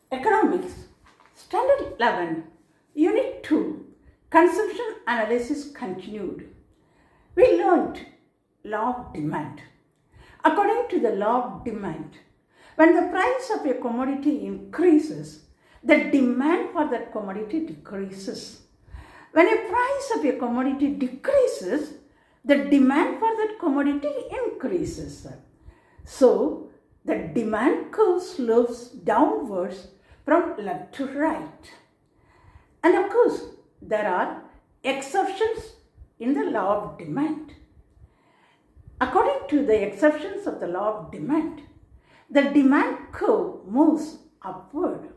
Economics, Standard 11, Unit 2, Consumption Analysis continued. We learnt law of demand. According to the law of demand, when the price of a commodity increases, the demand for that commodity decreases. When a price of a commodity decreases, the demand for that commodity increases. So, the demand curve slopes downwards from left to right. And of course, there are exceptions in the law of demand. According to the exceptions of the law of demand, the demand curve moves upward.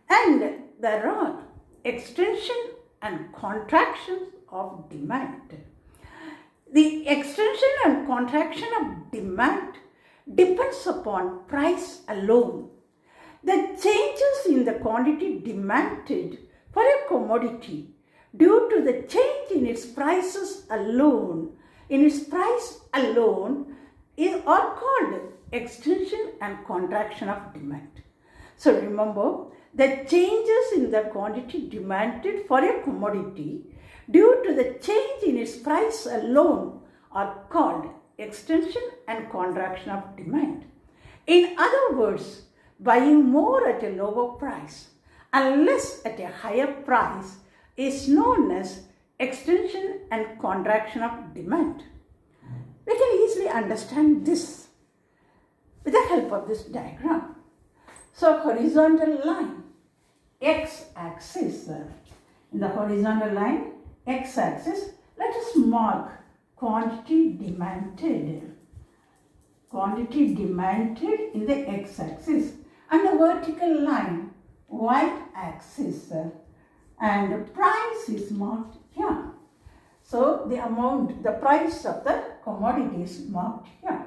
And there are extension and contraction of demand. The extension and contraction of demand depends upon price alone. The changes in the quantity demanded for a commodity due to the change in its prices alone, are called extension and contraction of demand. So remember, the changes in the quantity demanded for a commodity due to the change in its price alone are called extension and contraction of demand. In other words, buying more at a lower price and less at a higher price is known as extension and contraction of demand. We can easily understand this with the help of this diagram. So, horizontal line, x-axis. In the horizontal line, x-axis, let us mark quantity demanded. Quantity demanded in the x-axis. And the vertical line, y-axis. And price is marked here. So, the price of the commodity is marked here.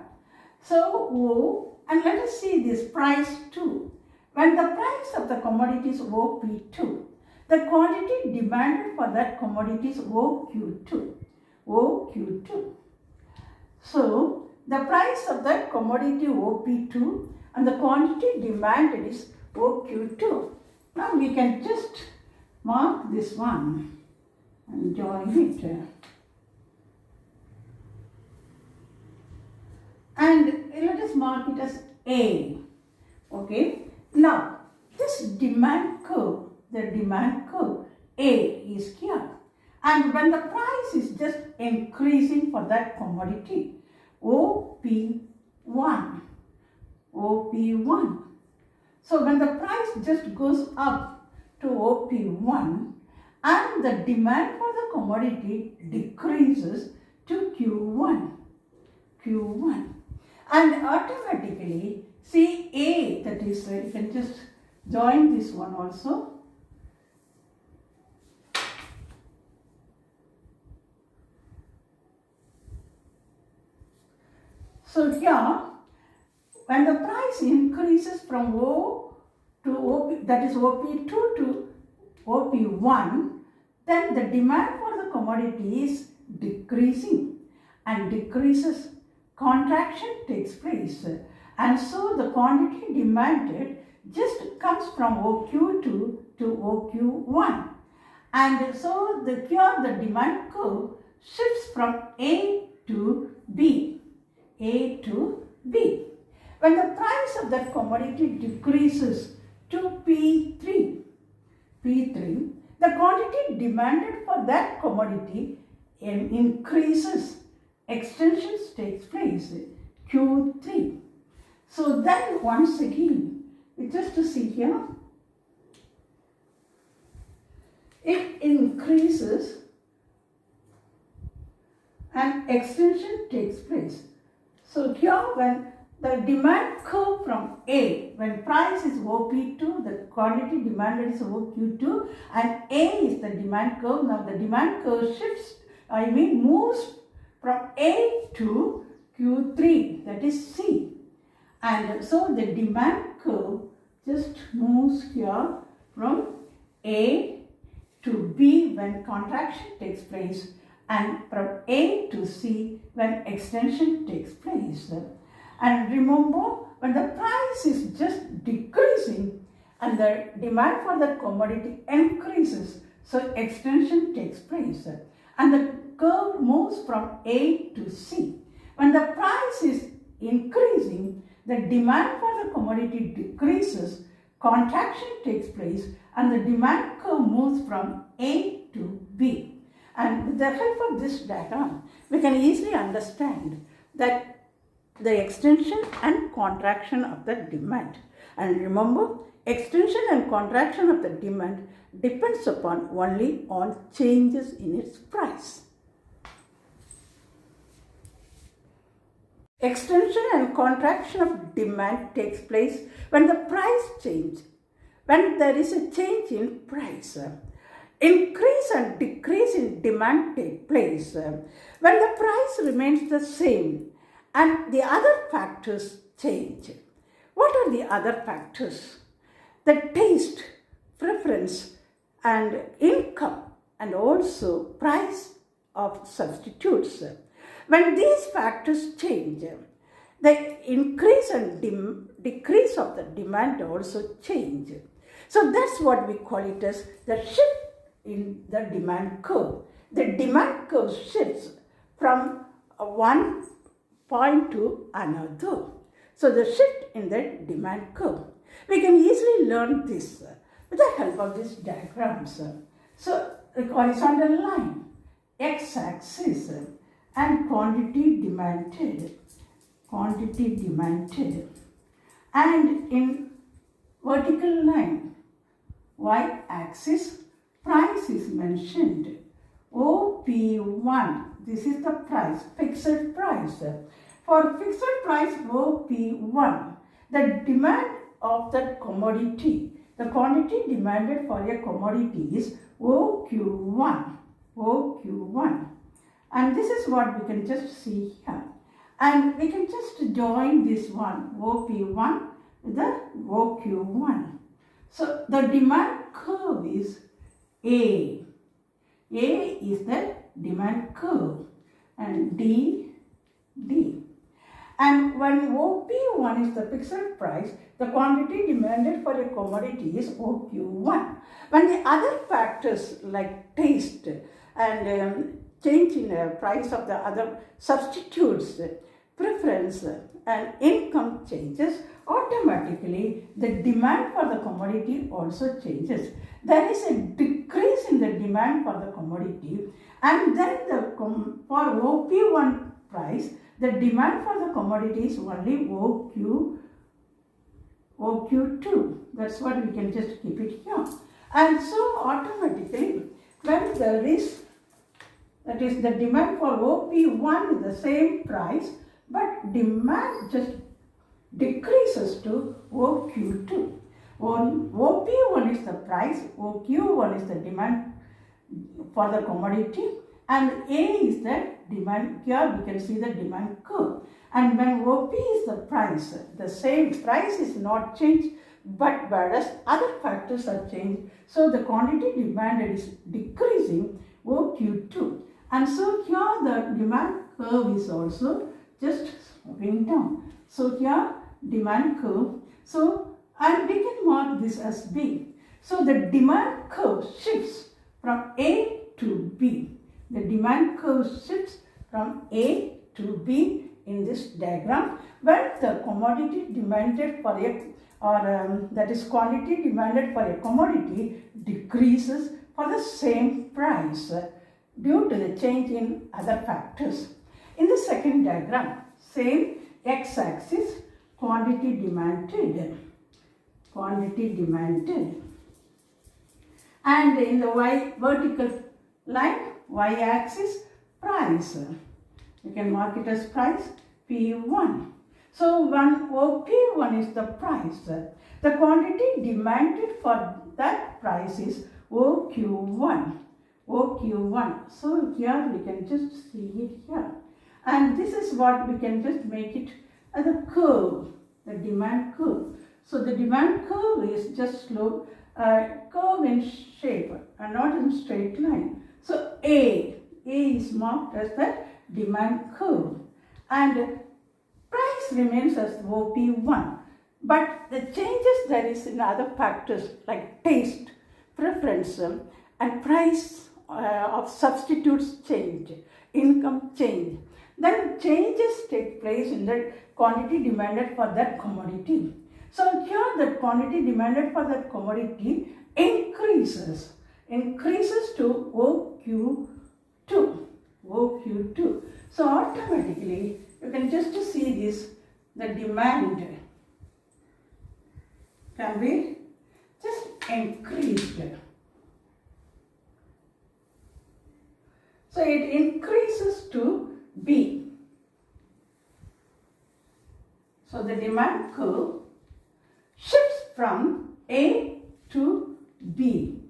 So, O, and let us see this price 2. When the price of the commodity is OP2, the quantity demanded for that commodity is OQ2. OQ2. So, the price of that commodity OP2 and the quantity demanded is OQ2. Now, we can just mark this one and join it. And let us mark it as A. Okay. Now, this demand curve, the demand curve A is here. And when the price is just increasing for that commodity, OP1. OP1. So, when the price just goes up to OP1 and the demand for the commodity decreases to Q1. Q1. And automatically, see A, that is, you can just join this one also. So here, when the price increases from O to OP, that is OP2 to OP1, then the demand for the commodity is decreasing and decreases. Contraction takes place. And so the quantity demanded just comes from OQ2 to OQ1. And so here the demand curve shifts from A to B. A to B. When the price of that commodity decreases to P3, the quantity demanded for that commodity increases. Extensions takes place, Q3. So then once again, just to see here, it increases and extension takes place. So here when the demand curve from A, when price is OP2, the quantity demanded is OQ2 and A is the demand curve. Now the demand curve shifts, moves from A to Q3, that is C. And so the demand curve just moves here from A to B when contraction takes place and from A to C when extension takes place. And remember, when the price is just decreasing and the demand for that commodity increases. So extension takes place and the curve moves from A to C. When the price is increasing, the demand for the commodity decreases, contraction takes place, and the demand curve moves from A to B. And with the help of this diagram, we can easily understand that the extension and contraction of the demand. And remember, extension and contraction of the demand depends upon only on changes in its price. Extension and contraction of demand takes place when the price changes, when there is a change in price. Increase and decrease in demand take place when the price remains the same and the other factors change. What are the other factors? The taste, preference, and income, and also price of substitutes. When these factors change, the increase and decrease of the demand also change. So that's what we call it as the shift in the demand curve. The demand curve shifts from one point to another. So the shift in the demand curve. We can easily learn this with the help of these diagrams. So the horizontal line, x-axis, and quantity demanded, and in vertical line, y-axis, price is mentioned, OP1, this is the price, fixed price. For fixed price OP1, the demand of that commodity, the quantity demanded for a commodity is OQ1. And this is what we can just see here. And we can just join this one, OP1, with the OQ1. So the demand curve is A. A is the demand curve and D. And when OP1 is the fixed price, the quantity demanded for a commodity is OQ1. When the other factors like taste and change in the price of the other substitutes, preference and income changes, automatically the demand for the commodity also changes. There is a decrease in the demand for the commodity, and then for OP1 price, the demand for the commodity is only OQ2. That's what we can just keep it here. And so automatically, when there is, that is the demand for OP1 is the same price, but demand just decreases to OQ2. OP1 is the price, OQ1 is the demand for the commodity, and A is the demand. Here we can see the demand curve. And when OP is the price, the same price is not changed, but whereas other factors are changed, so the quantity demanded is decreasing, OQ2. And so here the demand curve is also just moving down. So here demand curve. So, and we can mark this as B. So the demand curve shifts from A to B. The demand curve shifts from A to B in this diagram, when the commodity demanded for a, that is quantity demanded for a commodity decreases for the same price due to the change in other factors. In the second diagram, same x-axis, quantity demanded, and in the y vertical line, y-axis, price. You can mark it as price P1. So when OP1 is the price, the quantity demanded for that price is OQ1. So here we can just see it here. And this is what we can just make it as a curve, the demand curve. So the demand curve is just slow, curve in shape and not in straight line. So A is marked as the demand curve, and price remains as OP1. But the changes there is in other factors like taste, preference, and price of substitutes change, income change. Then changes take place in the quantity demanded for that commodity. So here the quantity demanded for that commodity increases to OQ2. So automatically you can just see this, the demand can be just increased. So it increases to B. So the demand curve shifts from A to B.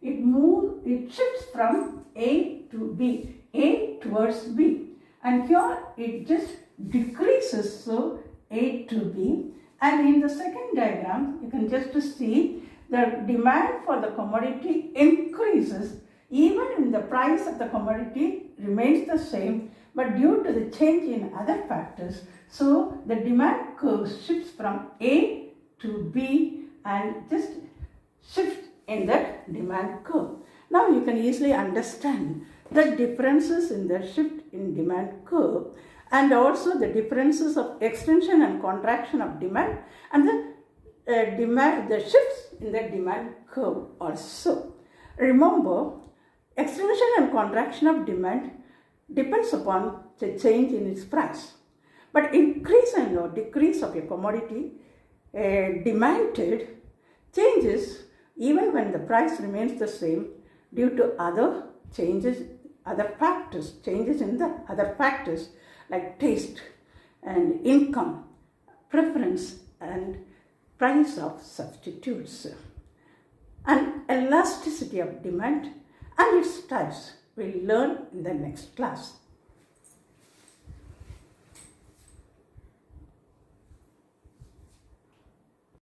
It shifts from A to B, A towards B. And here it just decreases, so A to B. And in the second diagram, you can just see the demand for the commodity increases even when the price of the commodity remains the same, but due to the change in other factors, so the demand curve shifts from A to B and just shift in that demand curve. Now you can easily understand the differences in the shift in demand curve and also the differences of extension and contraction of demand and the shifts in the demand curve also. Remember, extension and contraction of demand depends upon the change in its price. But increase and or decrease of a commodity demanded changes even when the price remains the same due to other changes, changes in the other factors like taste and income, preference and price of substitutes. And elasticity of demand and its types we'll learn in the next class.